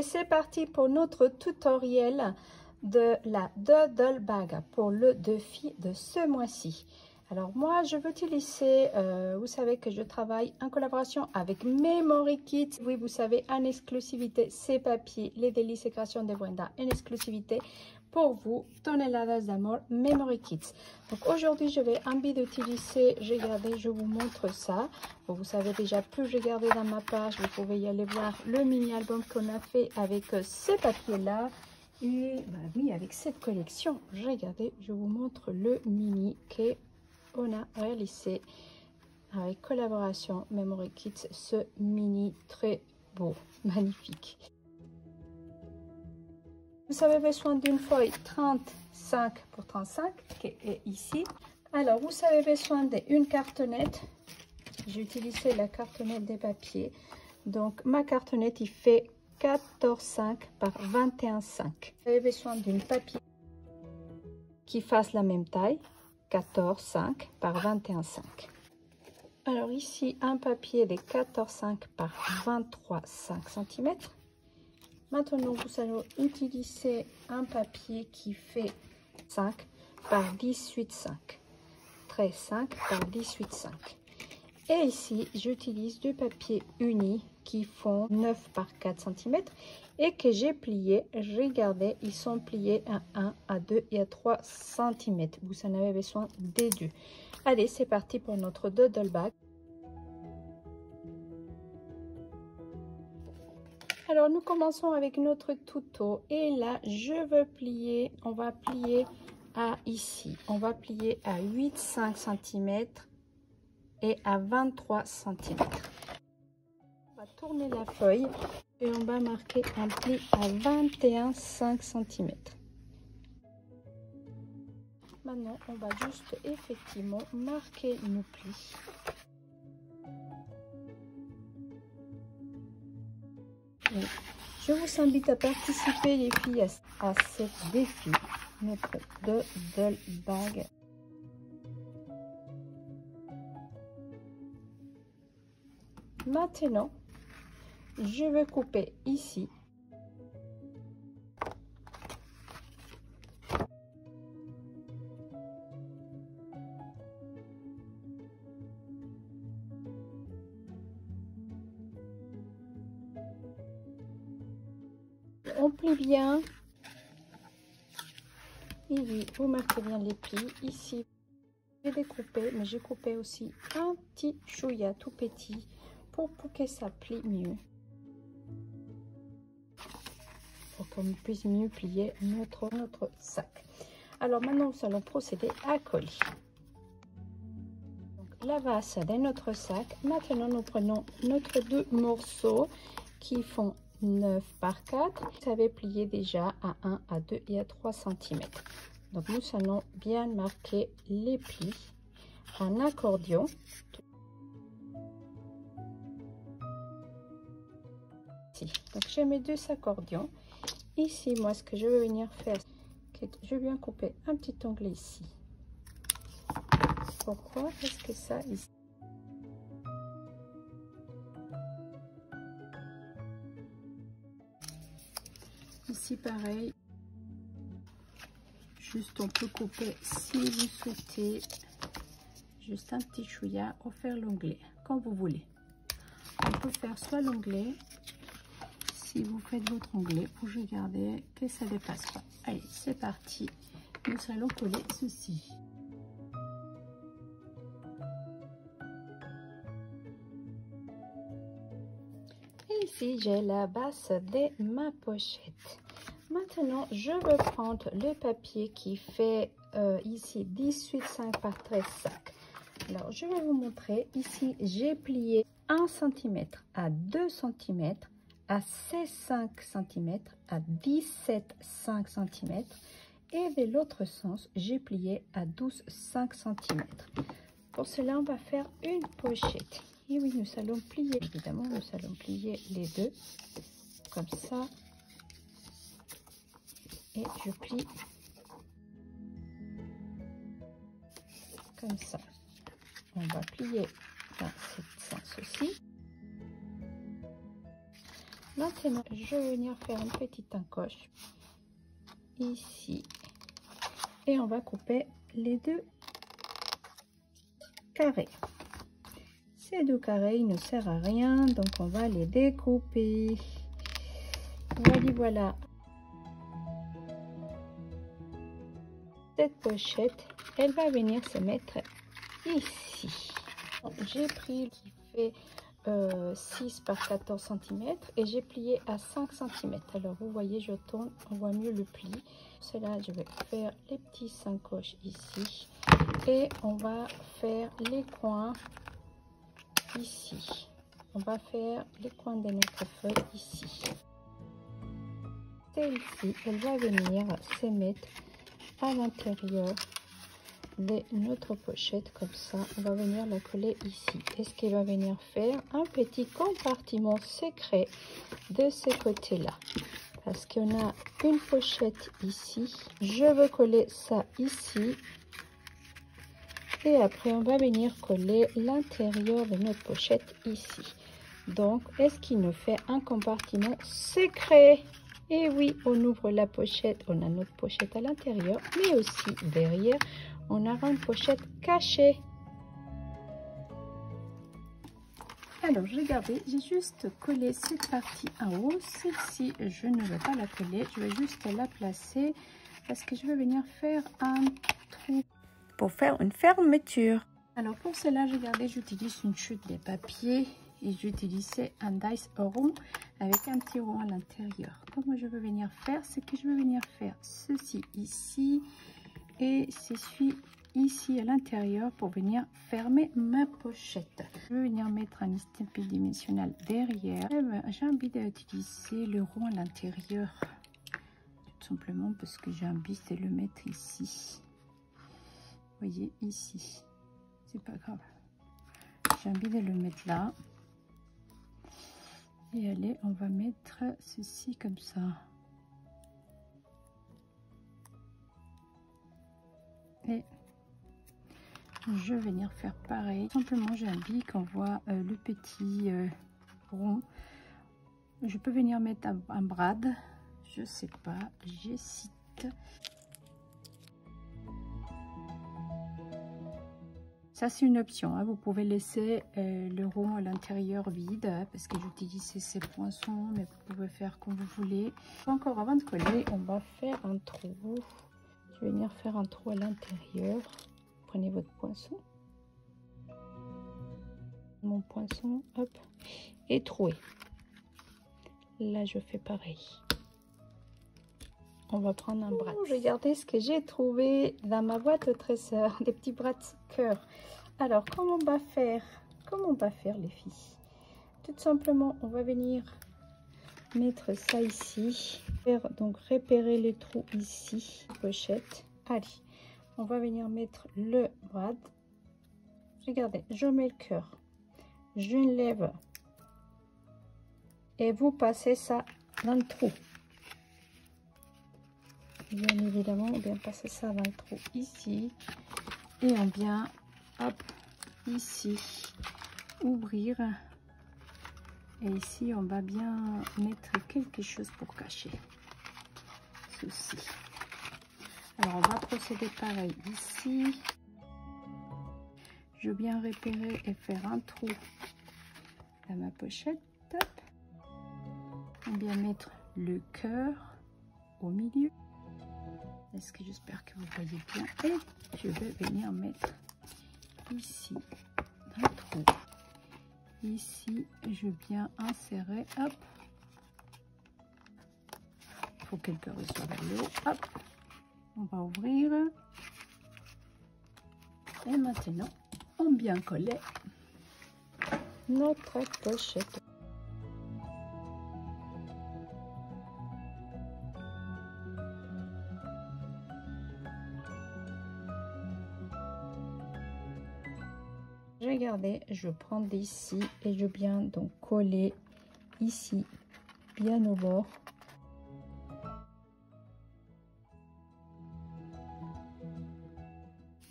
Et c'est parti pour notre tutoriel de la Doodle Bag pour le défi de ce mois-ci. Alors moi, je veux utiliser, vous savez que je travaille en collaboration avec Memory Kits. Oui, vous savez, en exclusivité, ces papiers, les délices et créations de Brenda, en exclusivité pour vous, toneladas d'amour, Memory Kits. Donc aujourd'hui, je vais envie d'utiliser, regardez, je vous montre ça. Bon, vous savez déjà, plus regardez dans ma page, vous pouvez y aller voir le mini-album qu'on a fait avec ces papiers-là. Et bah oui, avec cette collection, regardez, je vous montre le mini qu'on a réalisé avec collaboration Memory Kits, ce mini très beau, magnifique. Vous avez besoin d'une feuille 35 pour 35 qui est ici. Alors, vous avez besoin d'une cartonnette. J'ai utilisé la cartonnette des papiers. Donc, ma cartonnette, il fait 14,5 par 21,5. Vous avez besoin d'une papier qui fasse la même taille, 14,5 par 21,5. Alors, ici, un papier de 14,5 par 23,5 cm. Maintenant, vous allez utiliser un papier qui fait 5 par 18,5. 13,5 par 18,5. Et ici, j'utilise du papier uni qui font 9 par 4 cm et que j'ai plié. Regardez, ils sont pliés à 1, à 2 et à 3 cm. Vous en avez besoin des deux. Allez, c'est parti pour notre Doodle Bag. Alors, nous commençons avec notre tuto. Et là, je veux plier, on va plier à ici. On va plier à 8,5 cm et à 23 cm. On va tourner la feuille et on va marquer un pli à 21,5 cm. Maintenant, on va juste effectivement marquer nos plis. Et je vous invite à participer, les filles, à ce défi, notre Doodle Bag. Maintenant, je vais couper ici. On plie bien. Et oui, vous marquez bien les plis. Ici, j'ai découpé, mais j'ai coupé aussi un petit chouïa tout petit pour que ça plie mieux. Pour qu'on puisse mieux plier notre sac. Alors maintenant, nous allons procéder à coller. Donc, la base de notre sac. Maintenant, nous prenons notre deux morceaux qui font 9 par 4. Vous avez plié déjà à 1, à 2 et à 3 cm. Donc, nous allons bien marquer les plis en accordion. Donc, j'ai mes deux accordions. Ici, moi, ce que je veux venir faire, c'est que je viens couper un petit onglet ici. Pourquoi? Parce que ça, ici. Ici, pareil. Juste, on peut couper, si vous souhaitez, juste un petit chouïa ou faire l'onglet, comme vous voulez. On peut faire soit l'onglet, si vous faites votre onglet, pour regarder que ça ne dépasse pas. Allez, c'est parti. Nous allons coller ceci. Et ici, j'ai la base de ma pochette. Maintenant, je vais prendre le papier qui fait ici 18,5 par 13,5. Alors, je vais vous montrer. Ici, j'ai plié 1 cm à 2 cm, à 16,5 cm, à 17,5 cm. Et de l'autre sens, j'ai plié à 12,5 cm. Pour cela, on va faire une pochette. Et oui, nous allons plier, évidemment, nous allons plier les deux, comme ça. Et je plie comme ça. On va plier dans ce sens aussi. Maintenant, je vais venir faire une petite encoche ici. Et on va couper les deux carrés. Ces deux carrés, ils ne servent à rien, donc on va les découper. Voilà. Cette pochette, elle va venir se mettre ici. J'ai pris qui fait 6 par 14 cm et j'ai plié à 5 cm. Alors vous voyez, je tourne, on voit mieux le pli. Cela, je vais faire les petits encoches ici et on va faire les coins ici. On va faire les coins de notre feuille ici. Celle-ci, elle va venir se mettre à l'intérieur de notre pochette, comme ça on va venir la coller ici. Et ce qu'il va venir faire un petit compartiment secret de ce côté là, parce qu'on a une pochette ici. Je veux coller ça ici et après on va venir coller l'intérieur de notre pochette ici. Donc est-ce qu'il nous fait un compartiment secret? Et oui, on ouvre la pochette, on a notre pochette à l'intérieur, mais aussi derrière on aura une pochette cachée. Alors regardez, j'ai juste collé cette partie en haut. Celle-ci, je ne vais pas la coller, je vais juste la placer parce que je vais venir faire un trou pour faire une fermeture. Alors pour cela, regardez, j'utilise une chute de papier et j'utilisais un dice rond avec un petit rond à l'intérieur. Comment je vais venir faire, c'est que je vais venir faire ceci ici et ceci ici à l'intérieur pour venir fermer ma pochette. Je vais venir mettre un estampille dimensionnel derrière. J'ai envie d'utiliser le rond à l'intérieur, tout simplement parce que j'ai envie de le mettre ici. Vous voyez ici, c'est pas grave. J'ai envie de le mettre là. Et allez, on va mettre ceci comme ça. Et je vais venir faire pareil. Simplement, j'ai envie qu'on voit le petit rond. Je peux venir mettre un brad. Je sais pas, j'hésite. Ça, c'est une option. Hein. Vous pouvez laisser le rond à l'intérieur vide parce que j'utilisais ces poinçons, mais vous pouvez faire comme vous voulez. Encore avant de coller, on va faire un trou. Je vais venir faire un trou à l'intérieur. Prenez votre poinçon. Mon poinçon, hop, et troué. Là, je fais pareil. On va prendre un bras. Regardez ce que j'ai trouvé dans ma boîte au trésor, des petits bras de cœur. Alors, comment on va faire? Comment on va faire, les filles? Tout simplement, on va venir mettre ça ici. Donc, repérer les trous ici, pochette. Allez, on va venir mettre le brad. Regardez, je mets le cœur. Je lève. Et vous passez ça dans le trou. Bien évidemment, on vient passer ça dans le trou ici. Et on vient, hop, ici, ouvrir. Et ici, on va bien mettre quelque chose pour cacher ceci. Alors, on va procéder pareil ici. Je viens repérer et faire un trou dans ma pochette. On vient mettre le cœur au milieu. Est-ce que j'espère que vous voyez bien? Et je vais venir mettre ici un trou. Ici, je viens insérer. Hop. Il faut qu'elle reçoive l'eau. Hop. On va ouvrir. Et maintenant, on vient coller notre pochette. Regardez, je prends d'ici et je viens donc coller ici, bien au bord.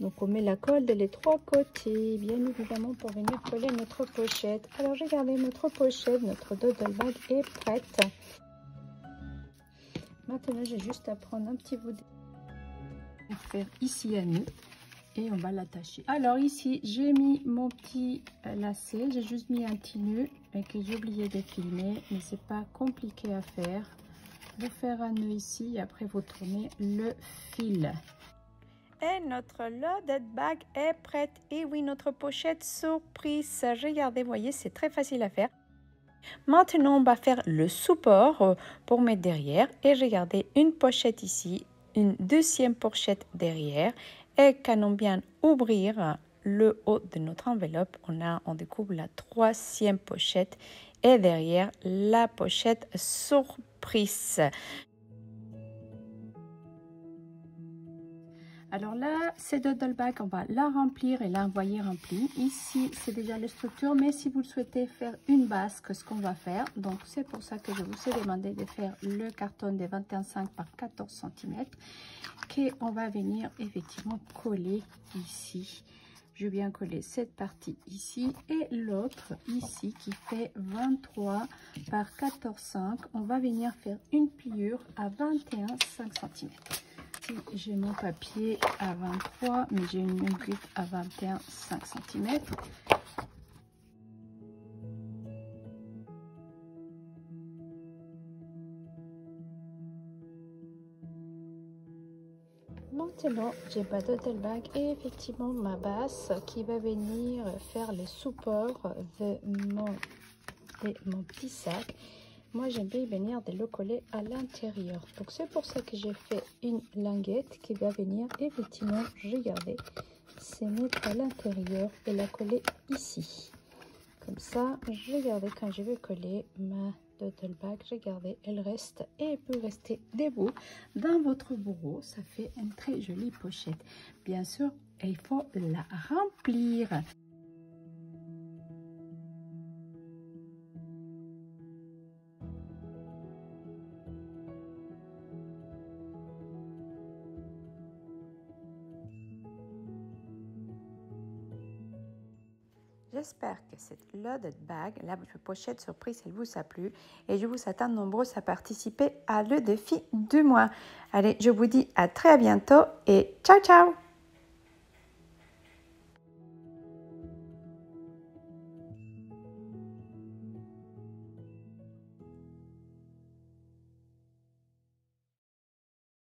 Donc on met la colle de les trois côtés, bien évidemment, pour venir coller notre pochette. Alors regardez, notre pochette, notre doodle bag est prête. Maintenant, j'ai juste à prendre un petit bout de faire ici à nous et on va l'attacher. Alors ici, j'ai mis mon petit lacet, j'ai juste mis un petit nœud que j'ai oublié de filmer, mais c'est pas compliqué à faire. Vous faire un nœud ici et après vous tournez le fil. Et notre loaded bag est prête. Et oui, notre pochette surprise. Regardez, voyez, c'est très facile à faire. Maintenant, on va faire le support pour mettre derrière. Et regardez, une pochette ici, une deuxième pochette derrière. Et quand on vient ouvrir le haut de notre enveloppe, on découvre la troisième pochette. Et derrière, la pochette surprise. Alors là, ces doodle bag, on va la remplir et l'envoyer remplie. Ici, c'est déjà la structure, mais si vous souhaitez faire une basque, ce qu'on va faire, donc c'est pour ça que je vous ai demandé de faire le carton de 21,5 par 14 cm, qu'on va venir effectivement coller ici. Je viens coller cette partie ici et l'autre ici qui fait 23 par 14,5. On va venir faire une pliure à 21,5 cm. J'ai mon papier à 23, mais j'ai une griffe à 21,5 cm. Maintenant, j'ai ma doodle bag et effectivement ma basse qui va venir faire le support de mon petit sac. Moi, j'aime bien venir de le coller à l'intérieur. Donc, c'est pour ça que j'ai fait une languette qui va venir effectivement, regardez, se mettre à l'intérieur et la coller ici. Comme ça, regardez, quand je vais coller ma doodle bag, regardez, elle reste et elle peut rester debout dans votre bureau. Ça fait une très jolie pochette. Bien sûr, il faut la remplir. J'espère que cette loaded bag, la pochette surprise, elle vous a plu et je vous attends nombreux à participer à le défi du mois. Allez, je vous dis à très bientôt et ciao ciao!